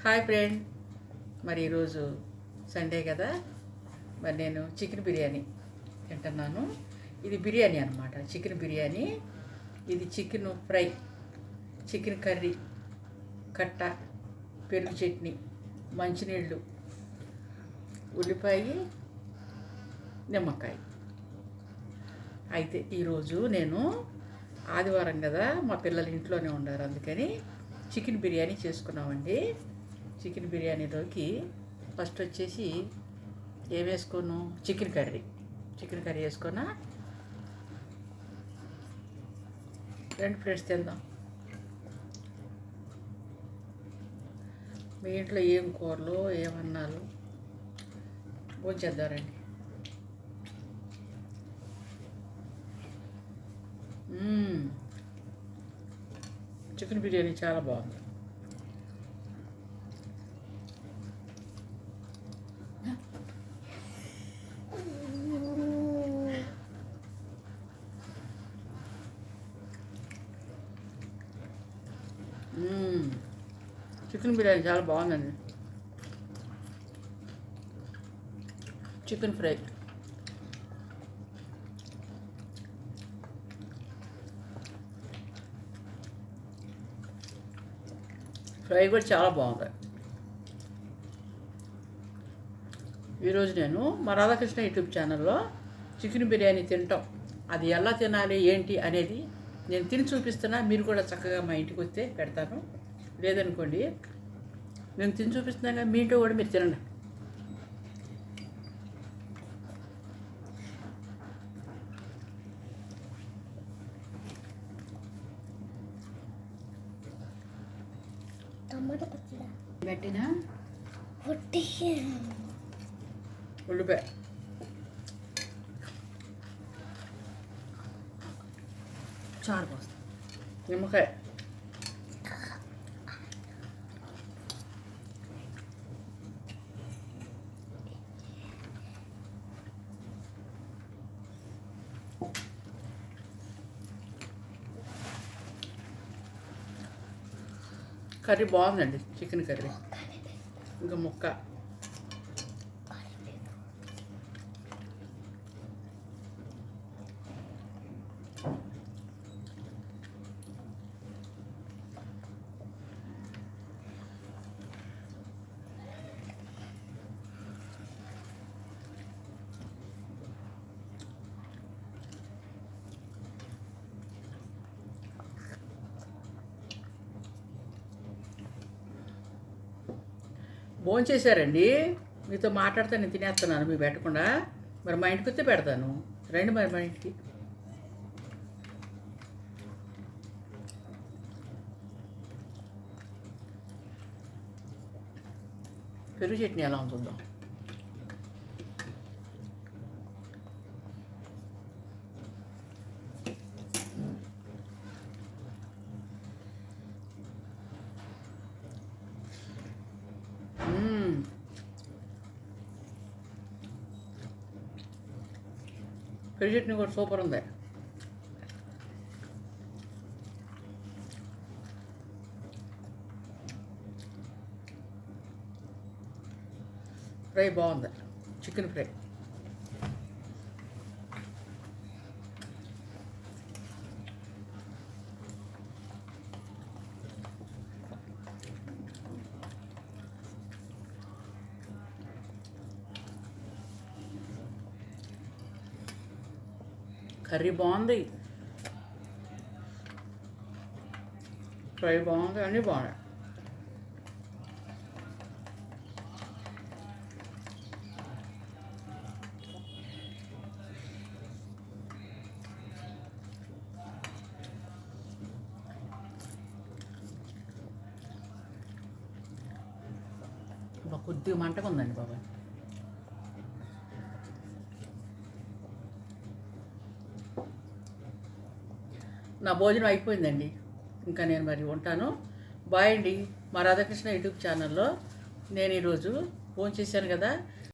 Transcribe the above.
Hi friend. మరి ఈరోజు Sunday కదా, మరి నేను చికెన్ బిర్యానీ తింటున్నాను. ఇది బిర్యానీ అనమాట, చికెన్ బిర్యానీ. ఇది చికెన్ ఫ్రై, చికెన్ కర్రీ, కట్ట, పెరుగు చట్నీ, మంచినీళ్ళు, ఉల్లిపాయ, నిమ్మకాయ. అయితే ఈరోజు నేను ఆదివారం కదా, మా పిల్లలు ఇంట్లోనే ఉన్నారు, అందుకని చికెన్ బిర్యానీ చేసుకున్నామండి. చికెన్ బిర్యానీలోకి ఫస్ట్ వచ్చేసి ఏం వేసుకోను, చికెన్ కర్రీ వేసుకున్నా. రెండు ప్లేట్స్ తిందాం. మీ ఇంట్లో ఏం కూరలు ఏమన్నాలు భోంచేద్దారండి. చికెన్ బిర్యానీ చాలా బాగుంది. చికెన్ బిర్యానీ చాలా బాగుందండి. చికెన్ ఫ్రై, కూడా చాలా బాగుంది. ఈరోజు నేను మా రాధాకృష్ణ యూట్యూబ్ ఛానల్లో చికెన్ బిర్యానీ తింటాం, అది ఎలా తినాలి ఏంటి అనేది నేను తిని చూపిస్తున్నా. మీరు కూడా చక్కగా మా ఇంటికి వస్తే పెడతాను. లేదనుకోండి, మేము తిని చూపిస్తున్నాం కదా, మీ ఇంట్లో కూడా మీరు తినండి. పెట్టినా ఉల్లిపాయ, చారు పోస్తా, నిమ్మకాయ, కర్రీ బాగుందండి. చికెన్ కర్రీ ఇంకా ముక్క. భోంచేశారండి. మీతో మాట్లాడితే నేను తినేస్తున్నాను, మీకు పెట్టకుండా. మరి మా ఇంటికి వస్తే పెడతాను, రండి మరి మా ఇంటికి. పెరుగు చట్నీ ఎలా ఉంటుందో. పెరుగు చట్నీ కూడా సూపర్ ఉంది. ఫ్రై బాగుంది, చికెన్ ఫ్రై. కర్రీ బాగుంది, ఫ్రై బాగుంది, అన్నీ బాగున్నాయి. కొద్దిగా మంటగా ఉందండి బాబాయ్. నా భోజనం అయిపోయిందండి, ఇంకా నేను మరి ఉంటాను. బాయ్ అండి. మా రాధాకృష్ణ యూట్యూబ్ ఛానల్లో నేను ఈరోజు ఫోన్ చేశాను కదా,